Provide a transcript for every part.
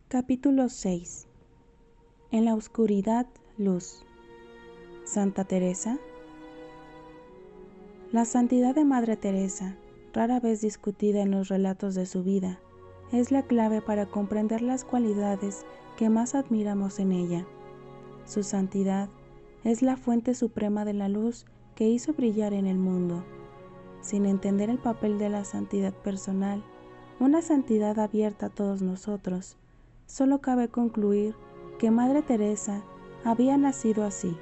Capítulo 6. En la oscuridad, luz. Santa Teresa. La santidad de Madre Teresa, rara vez discutida en los relatos de su vida, es la clave para comprender las cualidades que más admiramos en ella. Su santidad es la fuente suprema de la luz que hizo brillar en el mundo. Sin entender el papel de la santidad personal, una santidad abierta a todos nosotros, solo cabe concluir que Madre Teresa había nacido así,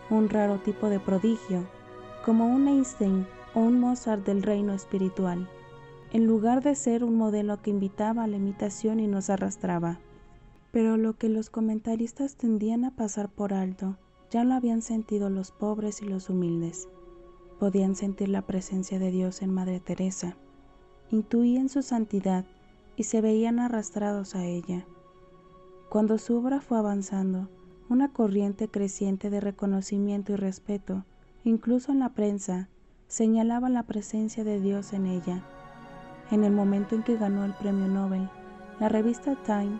un raro tipo de prodigio, como un Einstein o un Mozart del reino espiritual, en lugar de ser un modelo que invitaba a la imitación y nos arrastraba. Pero lo que los comentaristas tendían a pasar por alto, ya lo habían sentido los pobres y los humildes. Podían sentir la presencia de Dios en Madre Teresa, intuían su santidad y se veían arrastrados a ella. Cuando su obra fue avanzando, una corriente creciente de reconocimiento y respeto, incluso en la prensa, señalaba la presencia de Dios en ella. En el momento en que ganó el premio Nobel, la revista Time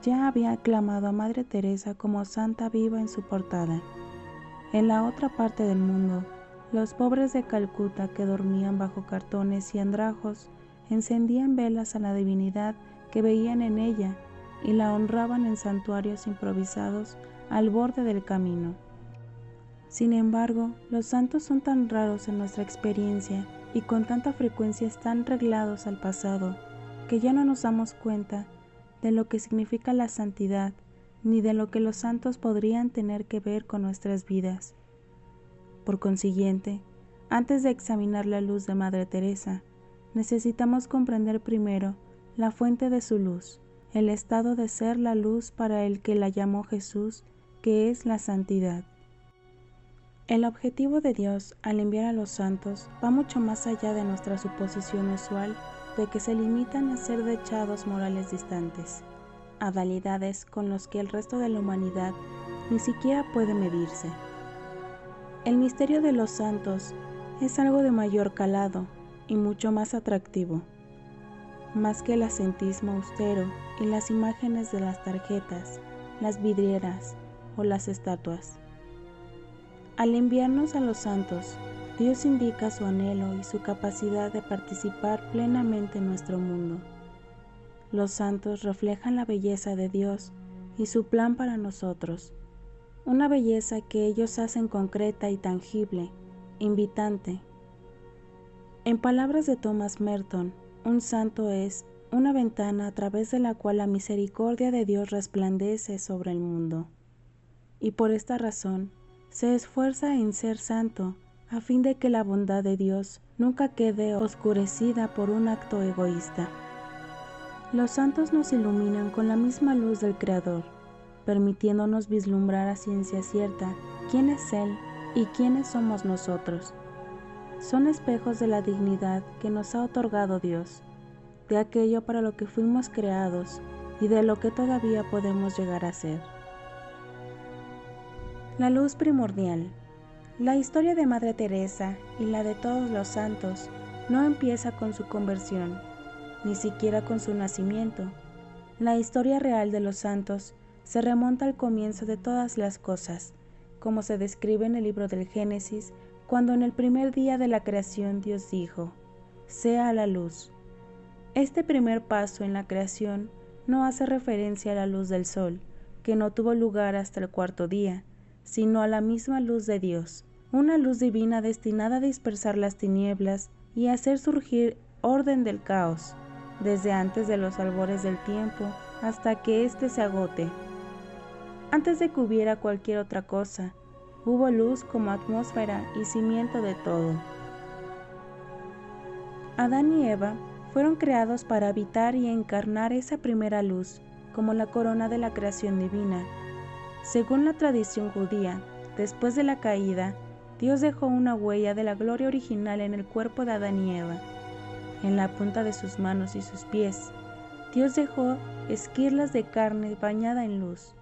ya había aclamado a Madre Teresa como santa viva en su portada. En la otra parte del mundo, los pobres de Calcuta que dormían bajo cartones y andrajos encendían velas a la divinidad que veían en ella y la honraban en santuarios improvisados al borde del camino. Sin embargo, los santos son tan raros en nuestra experiencia y con tanta frecuencia están reglados al pasado que ya no nos damos cuenta de lo que significa la santidad ni de lo que los santos podrían tener que ver con nuestras vidas. Por consiguiente, antes de examinar la luz de Madre Teresa, necesitamos comprender primero la fuente de su luz, el estado de ser la luz para el que la llamó Jesús, que es la santidad. El objetivo de Dios al enviar a los santos va mucho más allá de nuestra suposición usual de que se limitan a ser dechados morales distantes, adalidades con los que el resto de la humanidad ni siquiera puede medirse. El misterio de los santos es algo de mayor calado y mucho más atractivo, más que el ascetismo austero y las imágenes de las tarjetas, las vidrieras o las estatuas. Al enviarnos a los santos, Dios indica su anhelo y su capacidad de participar plenamente en nuestro mundo. Los santos reflejan la belleza de Dios y su plan para nosotros, una belleza que ellos hacen concreta y tangible, invitante. En palabras de Thomas Merton, un santo es una ventana a través de la cual la misericordia de Dios resplandece sobre el mundo. Y por esta razón, se esfuerza en ser santo a fin de que la bondad de Dios nunca quede oscurecida por un acto egoísta. Los santos nos iluminan con la misma luz del Creador, permitiéndonos vislumbrar a ciencia cierta quién es Él y quiénes somos nosotros. Son espejos de la dignidad que nos ha otorgado Dios, de aquello para lo que fuimos creados y de lo que todavía podemos llegar a ser. La luz primordial. La historia de Madre Teresa y la de todos los santos no empieza con su conversión, ni siquiera con su nacimiento. La historia real de los santos se remonta al comienzo de todas las cosas, como se describe en el libro del Génesis, cuando en el primer día de la creación Dios dijo: «Sea la luz». Este primer paso en la creación no hace referencia a la luz del sol, que no tuvo lugar hasta el cuarto día, sino a la misma luz de Dios, una luz divina destinada a dispersar las tinieblas y a hacer surgir orden del caos, desde antes de los albores del tiempo hasta que éste se agote. Antes de que hubiera cualquier otra cosa, hubo luz como atmósfera y cimiento de todo. Adán y Eva fueron creados para habitar y encarnar esa primera luz como la corona de la creación divina. Según la tradición judía, después de la caída, Dios dejó una huella de la gloria original en el cuerpo de Adán y Eva. En la punta de sus manos y sus pies, Dios dejó esquirlas de carne bañada en luz,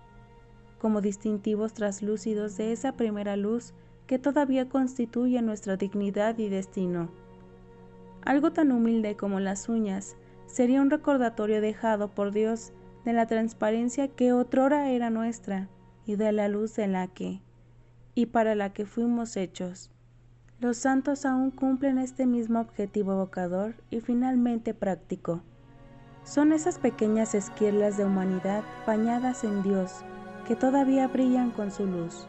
como distintivos traslúcidos de esa primera luz que todavía constituye nuestra dignidad y destino. Algo tan humilde como las uñas sería un recordatorio dejado por Dios de la transparencia que otrora era nuestra y de la luz de la que y para la que fuimos hechos. Los santos aún cumplen este mismo objetivo evocador y finalmente práctico. Son esas pequeñas esquirlas de humanidad bañadas en Dios que todavía brillan con su luz.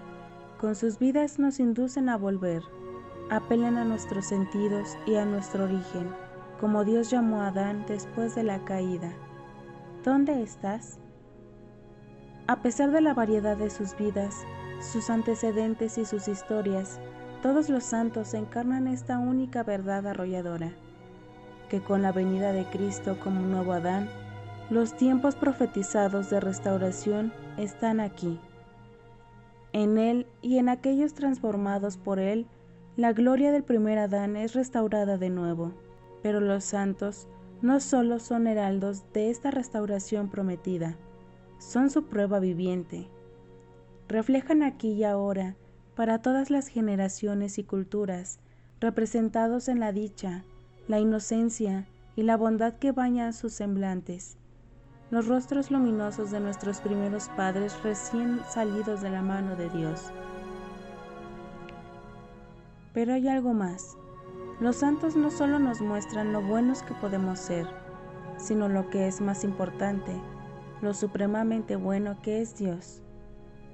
Con sus vidas nos inducen a volver, apelan a nuestros sentidos y a nuestro origen, como Dios llamó a Adán después de la caída. ¿Dónde estás? A pesar de la variedad de sus vidas, sus antecedentes y sus historias, todos los santos encarnan esta única verdad arrolladora, que con la venida de Cristo como nuevo Adán, los tiempos profetizados de restauración están aquí. En Él y en aquellos transformados por Él, la gloria del primer Adán es restaurada de nuevo. Pero los santos no solo son heraldos de esta restauración prometida, son su prueba viviente. Reflejan aquí y ahora, para todas las generaciones y culturas, representados en la dicha, la inocencia y la bondad que bañan sus semblantes, los rostros luminosos de nuestros primeros padres recién salidos de la mano de Dios. Pero hay algo más. Los santos no solo nos muestran lo buenos que podemos ser, sino lo que es más importante, lo supremamente bueno que es Dios.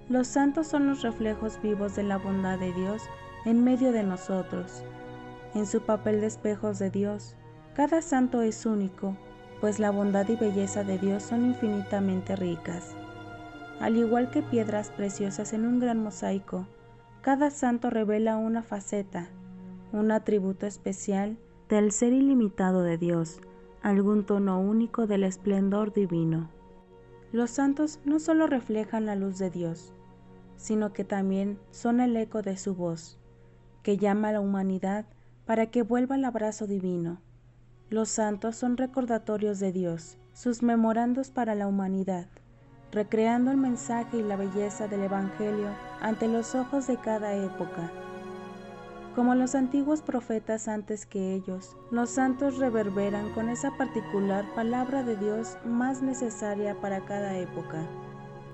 Los santos son los reflejos vivos de la bondad de Dios en medio de nosotros. En su papel de espejos de Dios, cada santo es único, pues la bondad y belleza de Dios son infinitamente ricas. Al igual que piedras preciosas en un gran mosaico, cada santo revela una faceta, un atributo especial del ser ilimitado de Dios, algún tono único del esplendor divino. Los santos no solo reflejan la luz de Dios, sino que también son el eco de su voz, que llama a la humanidad para que vuelva al abrazo divino. Los santos son recordatorios de Dios, sus memorandos para la humanidad, recreando el mensaje y la belleza del Evangelio ante los ojos de cada época. Como los antiguos profetas antes que ellos, los santos reverberan con esa particular palabra de Dios más necesaria para cada época.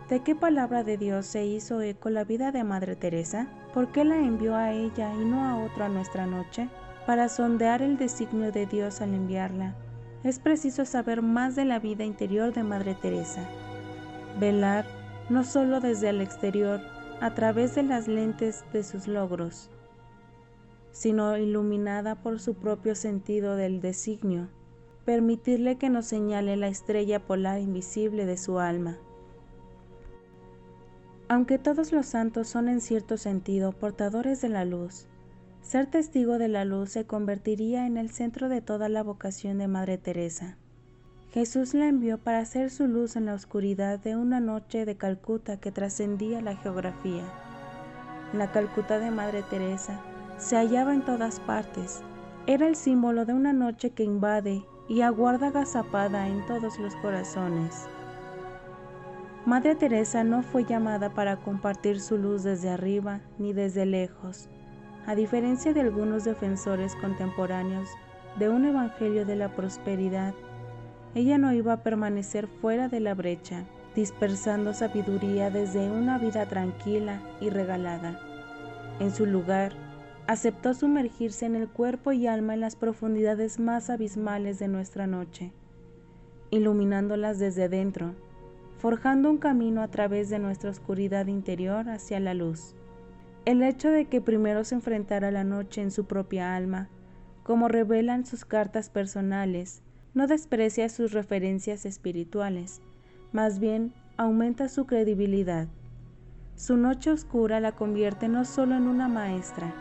¿De qué palabra de Dios se hizo eco la vida de Madre Teresa? ¿Por qué la envió a ella y no a otro a nuestra noche? Para sondear el designio de Dios al enviarla, es preciso saber más de la vida interior de Madre Teresa. Velar no solo desde el exterior, a través de las lentes de sus logros, sino iluminada por su propio sentido del designio, permitirle que nos señale la estrella polar invisible de su alma. Aunque todos los santos son en cierto sentido portadores de la luz, ser testigo de la luz se convertiría en el centro de toda la vocación de Madre Teresa. Jesús la envió para hacer su luz en la oscuridad de una noche de Calcuta que trascendía la geografía. La Calcuta de Madre Teresa se hallaba en todas partes. Era el símbolo de una noche que invade y aguarda agazapada en todos los corazones. Madre Teresa no fue llamada para compartir su luz desde arriba ni desde lejos. A diferencia de algunos defensores contemporáneos de un evangelio de la prosperidad, ella no iba a permanecer fuera de la brecha, dispersando sabiduría desde una vida tranquila y regalada. En su lugar, aceptó sumergirse en el cuerpo y alma en las profundidades más abismales de nuestra noche, iluminándolas desde dentro, forjando un camino a través de nuestra oscuridad interior hacia la luz. El hecho de que primero se enfrentara la noche en su propia alma, como revelan sus cartas personales, no desprecia sus referencias espirituales, más bien aumenta su credibilidad. Su noche oscura la convierte no solo en una maestra,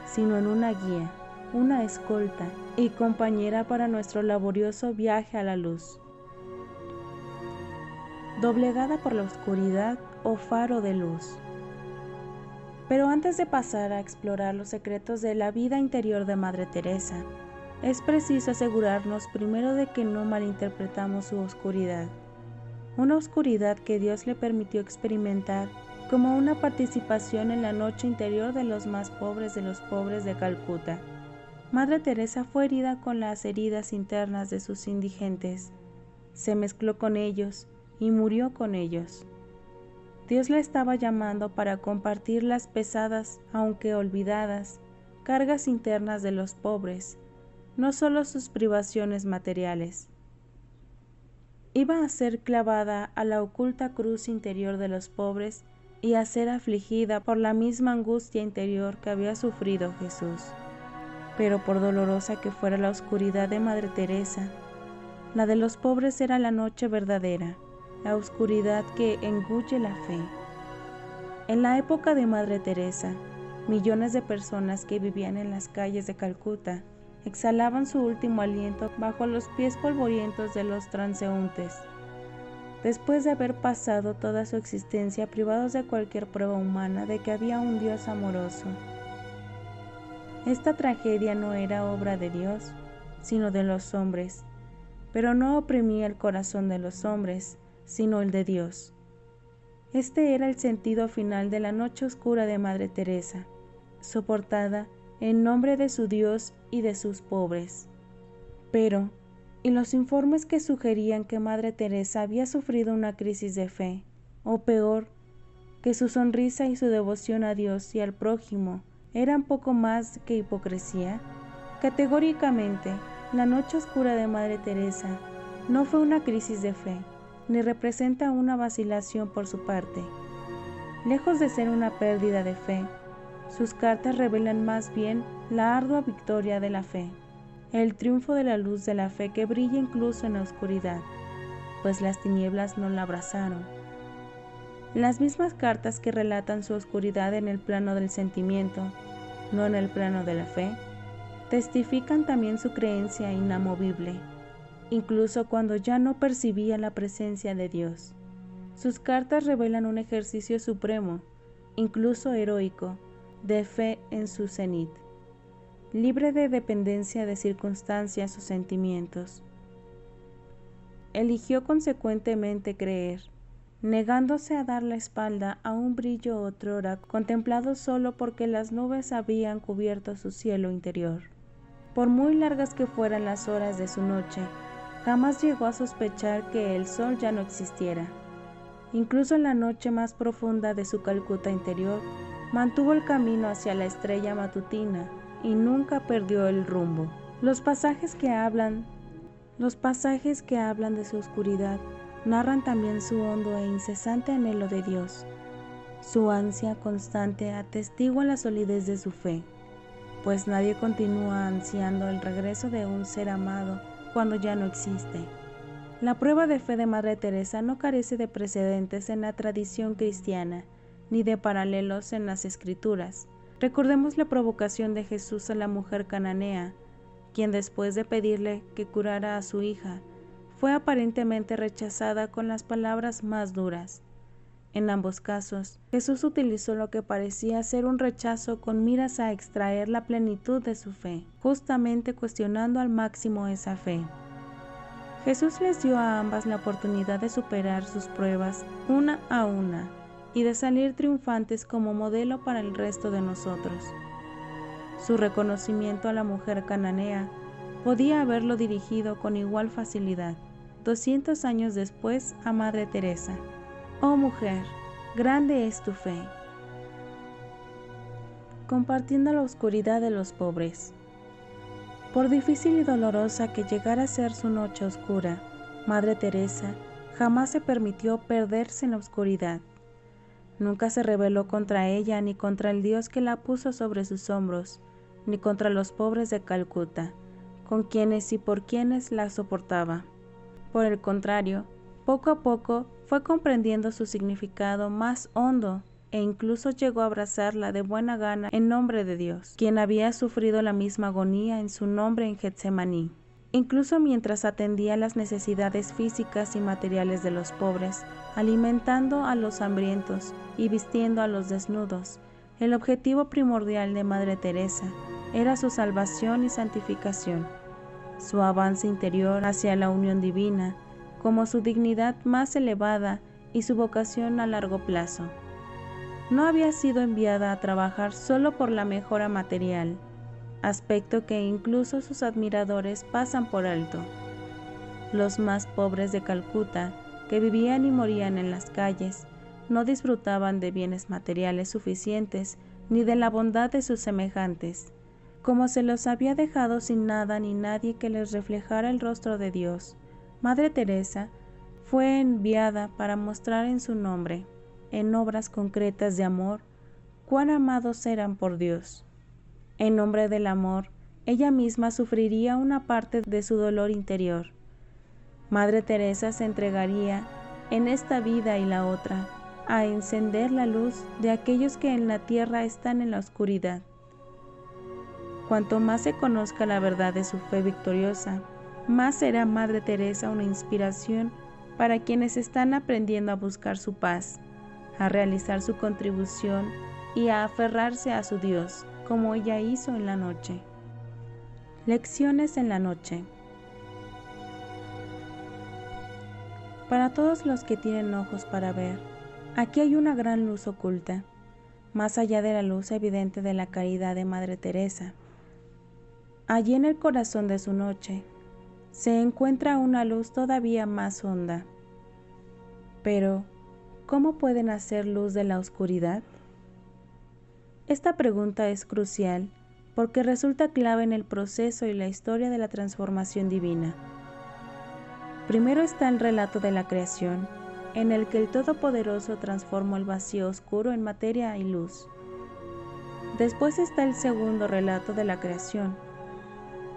sino en una guía, una escolta y compañera para nuestro laborioso viaje a la luz. Doblegada por la oscuridad o faro de luz. Pero antes de pasar a explorar los secretos de la vida interior de Madre Teresa, es preciso asegurarnos primero de que no malinterpretamos su oscuridad, una oscuridad que Dios le permitió experimentar como una participación en la noche interior de los más pobres de los pobres de Calcuta. Madre Teresa fue herida con las heridas internas de sus indigentes, se mezcló con ellos y murió con ellos. Dios la estaba llamando para compartir las pesadas, aunque olvidadas, cargas internas de los pobres, no solo sus privaciones materiales. Iba a ser clavada a la oculta cruz interior de los pobres y a ser afligida por la misma angustia interior que había sufrido Jesús. Pero por dolorosa que fuera la oscuridad de Madre Teresa, la de los pobres era la noche verdadera, la oscuridad que engulle la fe. En la época de Madre Teresa, millones de personas que vivían en las calles de Calcuta exhalaban su último aliento bajo los pies polvorientos de los transeúntes, después de haber pasado toda su existencia privados de cualquier prueba humana de que había un Dios amoroso. Esta tragedia no era obra de Dios, sino de los hombres, pero no oprimía el corazón de los hombres, sino el de Dios. Este era el sentido final de la noche oscura de Madre Teresa, soportada en nombre de su Dios y de sus pobres. Pero, ¿y los informes que sugerían que Madre Teresa había sufrido una crisis de fe, o peor, que su sonrisa y su devoción a Dios y al prójimo eran poco más que hipocresía? Categóricamente, la noche oscura de Madre Teresa no fue una crisis de fe, ni representa una vacilación por su parte. Lejos de ser una pérdida de fe, sus cartas revelan más bien la ardua victoria de la fe, el triunfo de la luz de la fe que brilla incluso en la oscuridad, pues las tinieblas no la abrazaron. Las mismas cartas que relatan su oscuridad en el plano del sentimiento, no en el plano de la fe, testifican también su creencia inamovible, incluso cuando ya no percibía la presencia de Dios. Sus cartas revelan un ejercicio supremo, incluso heroico, de fe en su cenit, libre de dependencia de circunstancias o sentimientos. Eligió consecuentemente creer, negándose a dar la espalda a un brillo otrora contemplado solo porque las nubes habían cubierto su cielo interior. Por muy largas que fueran las horas de su noche, jamás llegó a sospechar que el sol ya no existiera. Incluso en la noche más profunda de su Calcuta interior, mantuvo el camino hacia la estrella matutina y nunca perdió el rumbo. Los pasajes que hablan de su oscuridad narran también su hondo e incesante anhelo de Dios. Su ansia constante atestigua la solidez de su fe, pues nadie continúa ansiando el regreso de un ser amado cuando ya no existe. La prueba de fe de Madre Teresa no carece de precedentes en la tradición cristiana, ni de paralelos en las Escrituras. Recordemos la provocación de Jesús a la mujer cananea, quien después de pedirle que curara a su hija, fue aparentemente rechazada con las palabras más duras. En ambos casos, Jesús utilizó lo que parecía ser un rechazo con miras a extraer la plenitud de su fe, justamente cuestionando al máximo esa fe. Jesús les dio a ambas la oportunidad de superar sus pruebas una a una y de salir triunfantes como modelo para el resto de nosotros. Su reconocimiento a la mujer cananea podía haberlo dirigido con igual facilidad, 200 años después, a Madre Teresa. Oh mujer, grande es tu fe. Compartiendo la oscuridad de los pobres. Por difícil y dolorosa que llegara a ser su noche oscura, Madre Teresa jamás se permitió perderse en la oscuridad. Nunca se rebeló contra ella ni contra el Dios que la puso sobre sus hombros, ni contra los pobres de Calcuta, con quienes y por quienes la soportaba. Por el contrario, poco a poco fue comprendiendo su significado más hondo e incluso llegó a abrazarla de buena gana en nombre de Dios, quien había sufrido la misma agonía en su nombre en Getsemaní. Incluso mientras atendía las necesidades físicas y materiales de los pobres, alimentando a los hambrientos y vistiendo a los desnudos, el objetivo primordial de Madre Teresa era su salvación y santificación, su avance interior hacia la unión divina, como su dignidad más elevada y su vocación a largo plazo. No había sido enviada a trabajar solo por la mejora material, aspecto que incluso sus admiradores pasan por alto. Los más pobres de Calcuta que vivían y morían en las calles, no disfrutaban de bienes materiales suficientes ni de la bondad de sus semejantes. Como se los había dejado sin nada ni nadie que les reflejara el rostro de Dios, Madre Teresa fue enviada para mostrar en su nombre, en obras concretas de amor, cuán amados eran por Dios. En nombre del amor, ella misma sufriría una parte de su dolor interior. Madre Teresa se entregaría, en esta vida y la otra, a encender la luz de aquellos que en la tierra están en la oscuridad. Cuanto más se conozca la verdad de su fe victoriosa, más será Madre Teresa una inspiración para quienes están aprendiendo a buscar su paz, a realizar su contribución y a aferrarse a su Dios, como ella hizo en la noche. Lecciones en la noche. Para todos los que tienen ojos para ver, aquí hay una gran luz oculta, más allá de la luz evidente de la caridad de Madre Teresa. Allí en el corazón de su noche se encuentra una luz todavía más honda. Pero, ¿cómo puede nacer luz de la oscuridad? Esta pregunta es crucial porque resulta clave en el proceso y la historia de la transformación divina. Primero está el relato de la creación, en el que el Todopoderoso transformó el vacío oscuro en materia y luz. Después está el segundo relato de la creación,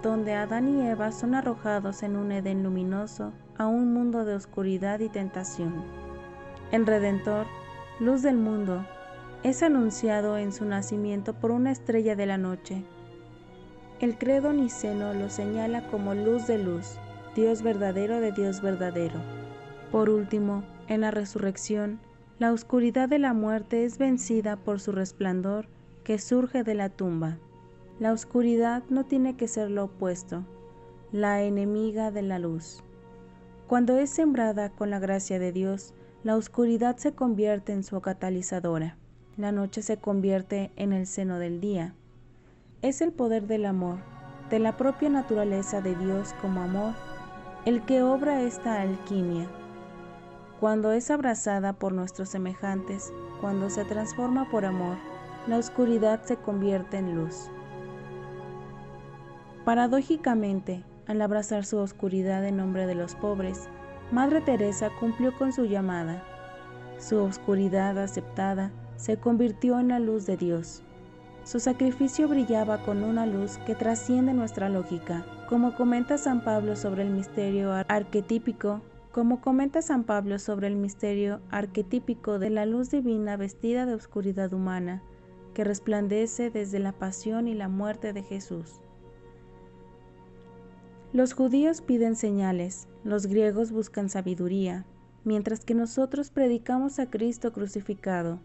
donde Adán y Eva son arrojados en un Edén luminoso a un mundo de oscuridad y tentación. El Redentor, luz del mundo, es anunciado en su nacimiento por una estrella de la noche. El credo niceno lo señala como luz de luz, Dios verdadero de Dios verdadero. Por último, en la resurrección, la oscuridad de la muerte es vencida por su resplandor que surge de la tumba. La oscuridad no tiene que ser lo opuesto, la enemiga de la luz. Cuando es sembrada con la gracia de Dios, la oscuridad se convierte en su catalizadora. La noche se convierte en el seno del día. Es el poder del amor, de la propia naturaleza de Dios como amor, el que obra esta alquimia. Cuando es abrazada por nuestros semejantes, cuando se transforma por amor, la oscuridad se convierte en luz. Paradójicamente, al abrazar su oscuridad en nombre de los pobres, Madre Teresa cumplió con su llamada. Su oscuridad aceptada se convirtió en la luz de Dios. Su sacrificio brillaba con una luz que trasciende nuestra lógica, como comenta San Pablo sobre el misterio arquetípico de la luz divina vestida de oscuridad humana, que resplandece desde la pasión y la muerte de Jesús. Los judíos piden señales, los griegos buscan sabiduría, mientras que nosotros predicamos a Cristo crucificado.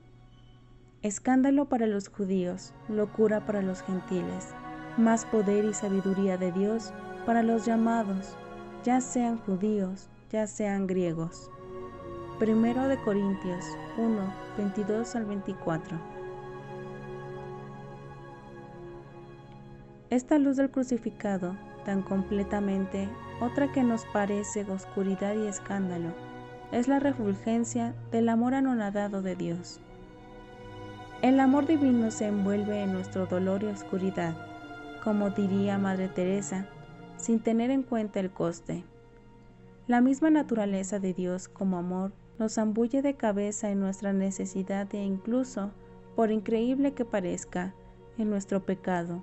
Escándalo para los judíos, locura para los gentiles, más poder y sabiduría de Dios para los llamados, ya sean judíos, ya sean griegos. 1 de Corintios 1, 22 al 24. Esta luz del crucificado, tan completamente otra que nos parece oscuridad y escándalo, es la refulgencia del amor anonadado de Dios. El amor divino se envuelve en nuestro dolor y oscuridad, como diría Madre Teresa, sin tener en cuenta el coste. La misma naturaleza de Dios como amor nos zambulle de cabeza en nuestra necesidad e incluso, por increíble que parezca, en nuestro pecado.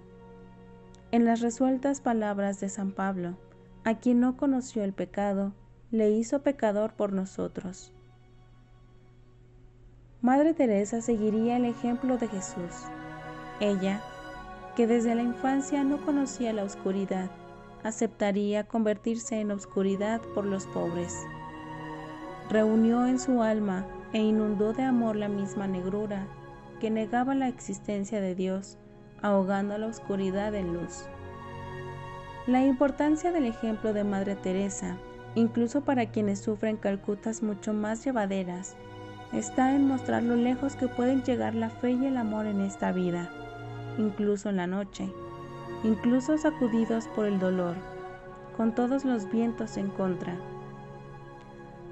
En las resueltas palabras de San Pablo, a quien no conoció el pecado, le hizo pecador por nosotros. Madre Teresa seguiría el ejemplo de Jesús. Ella, que desde la infancia no conocía la oscuridad, aceptaría convertirse en oscuridad por los pobres. Reunió en su alma e inundó de amor la misma negrura que negaba la existencia de Dios, ahogando la oscuridad en luz. La importancia del ejemplo de Madre Teresa, incluso para quienes sufren calcutas mucho más llevaderas, está en mostrar lo lejos que pueden llegar la fe y el amor en esta vida, incluso en la noche, incluso sacudidos por el dolor, con todos los vientos en contra.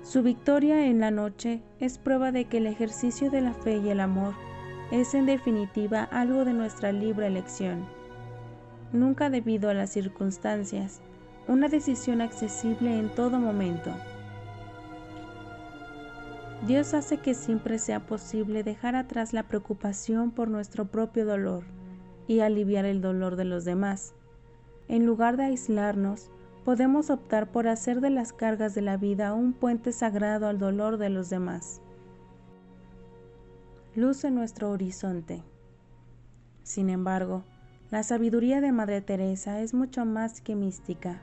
Su victoria en la noche es prueba de que el ejercicio de la fe y el amor es en definitiva algo de nuestra libre elección, nunca debido a las circunstancias, una decisión accesible en todo momento. Dios hace que siempre sea posible dejar atrás la preocupación por nuestro propio dolor y aliviar el dolor de los demás. En lugar de aislarnos, podemos optar por hacer de las cargas de la vida un puente sagrado al dolor de los demás. Luz en nuestro horizonte. Sin embargo, la sabiduría de Madre Teresa es mucho más que mística.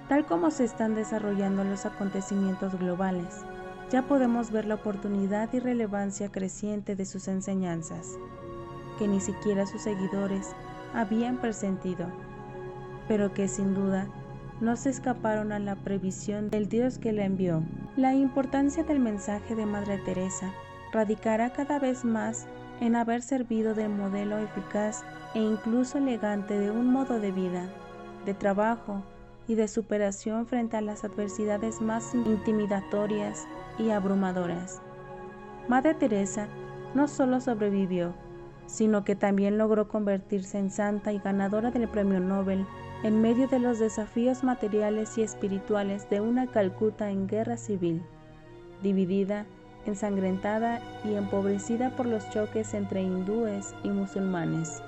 Tal como se están desarrollando los acontecimientos globales, ya podemos ver la oportunidad y relevancia creciente de sus enseñanzas, que ni siquiera sus seguidores habían presentido, pero que sin duda no se escaparon a la previsión del Dios que la envió. La importancia del mensaje de Madre Teresa radicará cada vez más en haber servido de modelo eficaz e incluso elegante de un modo de vida, de trabajo y de superación frente a las adversidades más intimidatorias y abrumadoras. Madre Teresa no solo sobrevivió, sino que también logró convertirse en santa y ganadora del Premio Nobel en medio de los desafíos materiales y espirituales de una Calcuta en guerra civil, dividida, ensangrentada y empobrecida por los choques entre hindúes y musulmanes.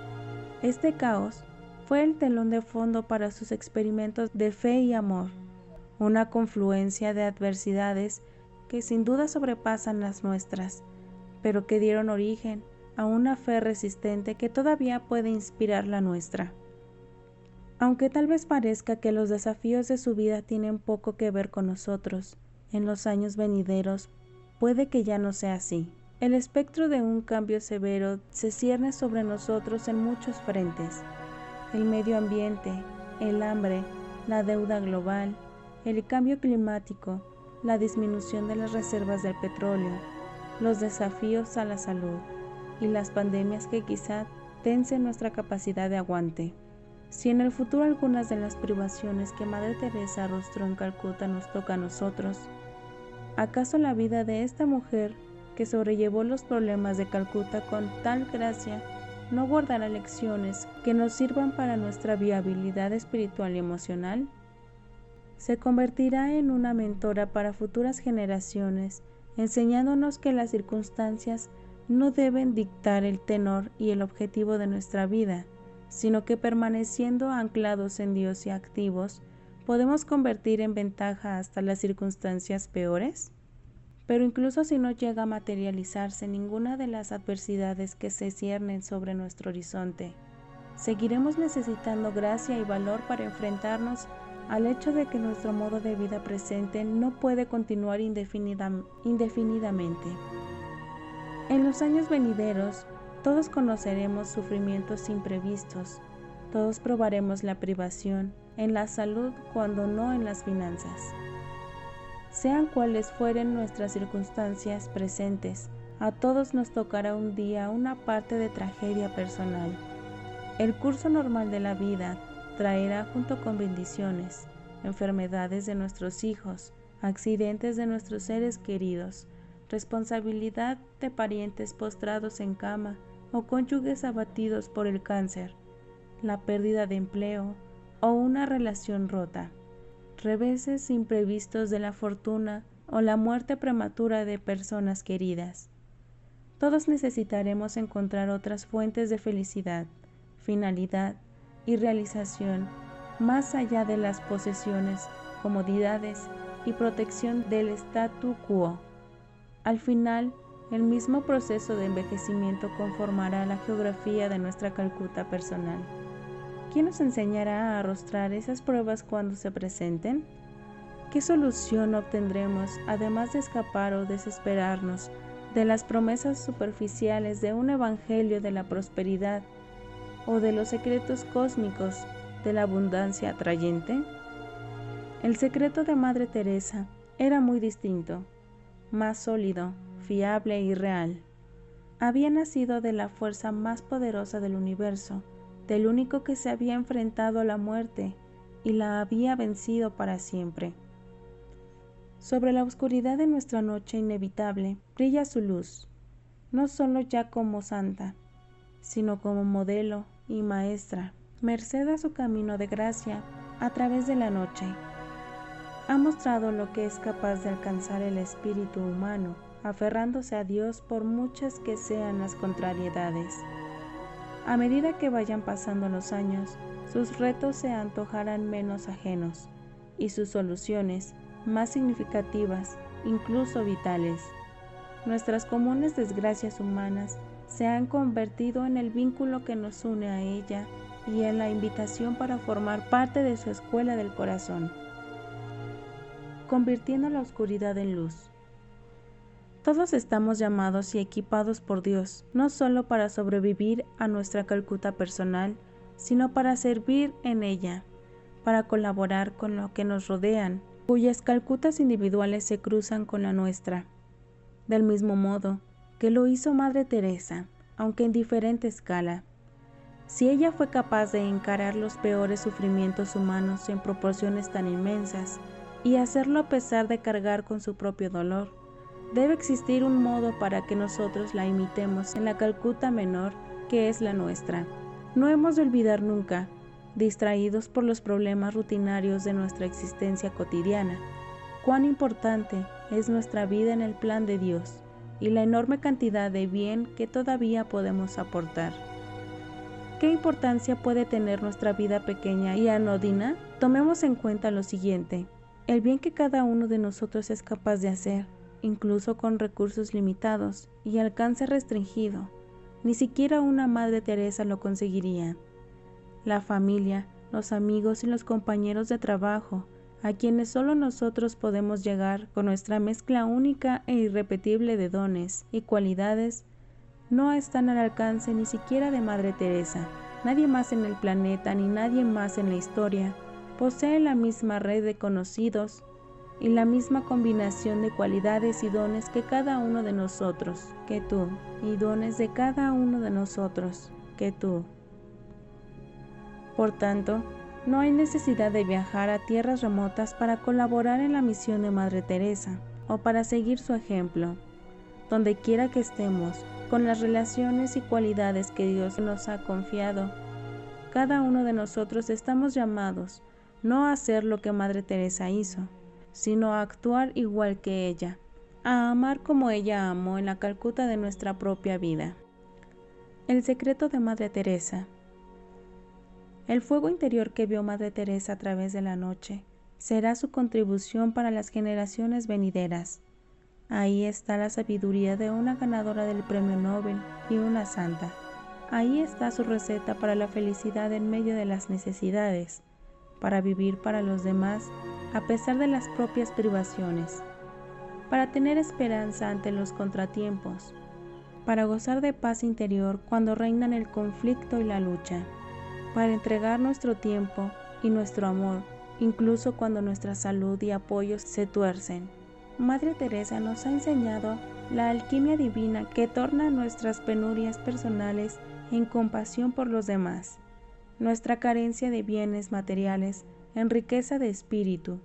Este caos fue el telón de fondo para sus experimentos de fe y amor, una confluencia de adversidades que sin duda sobrepasan las nuestras, pero que dieron origen a una fe resistente que todavía puede inspirar la nuestra. Aunque tal vez parezca que los desafíos de su vida tienen poco que ver con nosotros, en los años venideros puede que ya no sea así. El espectro de un cambio severo se cierne sobre nosotros en muchos frentes: el medio ambiente, el hambre, la deuda global, el cambio climático, la disminución de las reservas del petróleo, los desafíos a la salud y las pandemias que quizá tensen nuestra capacidad de aguante. Si en el futuro algunas de las privaciones que Madre Teresa arrostró en Calcuta nos toca a nosotros, ¿acaso la vida de esta mujer que sobrellevó los problemas de Calcuta con tal gracia no guardará lecciones que nos sirvan para nuestra viabilidad espiritual y emocional? Se convertirá en una mentora para futuras generaciones, enseñándonos que las circunstancias no deben dictar el tenor y el objetivo de nuestra vida, sino que permaneciendo anclados en Dios y activos, podemos convertir en ventaja hasta las circunstancias peores. Pero incluso si no llega a materializarse ninguna de las adversidades que se ciernen sobre nuestro horizonte, seguiremos necesitando gracia y valor para enfrentarnos al hecho de que nuestro modo de vida presente no puede continuar indefinidamente. En los años venideros, todos conoceremos sufrimientos imprevistos, todos probaremos la privación en la salud cuando no en las finanzas. Sean cuales fueren nuestras circunstancias presentes, a todos nos tocará un día una parte de tragedia personal. El curso normal de la vida traerá junto con bendiciones, enfermedades de nuestros hijos, accidentes de nuestros seres queridos, responsabilidad de parientes postrados en cama o cónyuges abatidos por el cáncer, la pérdida de empleo o una relación rota, reveses imprevistos de la fortuna o la muerte prematura de personas queridas. Todos necesitaremos encontrar otras fuentes de felicidad, finalidad y realización más allá de las posesiones, comodidades y protección del statu quo. Al final, el mismo proceso de envejecimiento conformará la geografía de nuestra Calcuta personal. ¿Quién nos enseñará a arrostrar esas pruebas cuando se presenten? ¿Qué solución obtendremos, además de escapar o desesperarnos de las promesas superficiales de un evangelio de la prosperidad o de los secretos cósmicos de la abundancia atrayente? El secreto de Madre Teresa era muy distinto, más sólido, fiable y real. Había nacido de la fuerza más poderosa del universo, del único que se había enfrentado a la muerte y la había vencido para siempre. Sobre la oscuridad de nuestra noche inevitable brilla su luz, no solo ya como santa, sino como modelo y maestra, merced a su camino de gracia a través de la noche. Ha mostrado lo que es capaz de alcanzar el espíritu humano, aferrándose a Dios por muchas que sean las contrariedades. A medida que vayan pasando los años, sus retos se antojarán menos ajenos y sus soluciones más significativas, incluso vitales. Nuestras comunes desgracias humanas se han convertido en el vínculo que nos une a ella y en la invitación para formar parte de su escuela del corazón, convirtiendo la oscuridad en luz. Todos estamos llamados y equipados por Dios, no solo para sobrevivir a nuestra Calcuta personal, sino para servir en ella, para colaborar con lo que nos rodean, cuyas Calcutas individuales se cruzan con la nuestra. Del mismo modo que lo hizo Madre Teresa, aunque en diferente escala. Si ella fue capaz de encarar los peores sufrimientos humanos en proporciones tan inmensas, y hacerlo a pesar de cargar con su propio dolor, debe existir un modo para que nosotros la imitemos en la Calcuta menor que es la nuestra. No hemos de olvidar nunca, distraídos por los problemas rutinarios de nuestra existencia cotidiana, cuán importante es nuestra vida en el plan de Dios y la enorme cantidad de bien que todavía podemos aportar. ¿Qué importancia puede tener nuestra vida pequeña y anodina? Tomemos en cuenta lo siguiente: el bien que cada uno de nosotros es capaz de hacer, incluso con recursos limitados y alcance restringido, ni siquiera una Madre Teresa lo conseguiría. La familia, los amigos y los compañeros de trabajo, a quienes solo nosotros podemos llegar con nuestra mezcla única e irrepetible de dones y cualidades, no están al alcance ni siquiera de Madre Teresa. Nadie más en el planeta ni nadie más en la historia posee la misma red de conocidos y la misma combinación de cualidades y dones que cada uno de nosotros, que tú, y dones de cada uno de nosotros, que tú. Por tanto, no hay necesidad de viajar a tierras remotas para colaborar en la misión de Madre Teresa o para seguir su ejemplo. Donde quiera que estemos, con las relaciones y cualidades que Dios nos ha confiado, cada uno de nosotros estamos llamados no a hacer lo que Madre Teresa hizo, sino a actuar igual que ella, a amar como ella amó en la Calcuta de nuestra propia vida. El secreto de Madre Teresa. El fuego interior que vio Madre Teresa a través de la noche será su contribución para las generaciones venideras. Ahí está la sabiduría de una ganadora del Premio Nobel y una santa. Ahí está su receta para la felicidad en medio de las necesidades, para vivir para los demás a pesar de las propias privaciones, para tener esperanza ante los contratiempos, para gozar de paz interior cuando reinan el conflicto y la lucha, para entregar nuestro tiempo y nuestro amor, incluso cuando nuestra salud y apoyo se tuercen. Madre Teresa nos ha enseñado la alquimia divina que torna nuestras penurias personales en compasión por los demás, nuestra carencia de bienes materiales en riqueza de espíritu,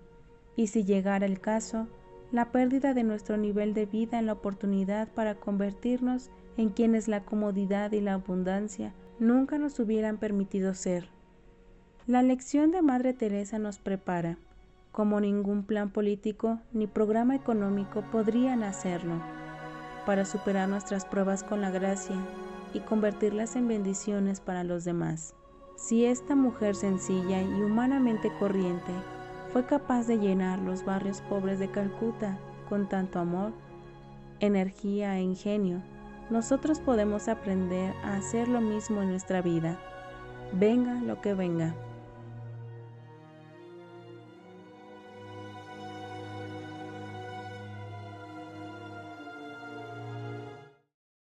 y si llegara el caso, la pérdida de nuestro nivel de vida en la oportunidad para convertirnos en quienes la comodidad y la abundancia nunca nos hubieran permitido ser. La lección de Madre Teresa nos prepara, como ningún plan político ni programa económico podrían hacerlo, para superar nuestras pruebas con la gracia y convertirlas en bendiciones para los demás. Si esta mujer sencilla y humanamente corriente fue capaz de llenar los barrios pobres de Calcuta con tanto amor, energía e ingenio, nosotros podemos aprender a hacer lo mismo en nuestra vida, venga lo que venga.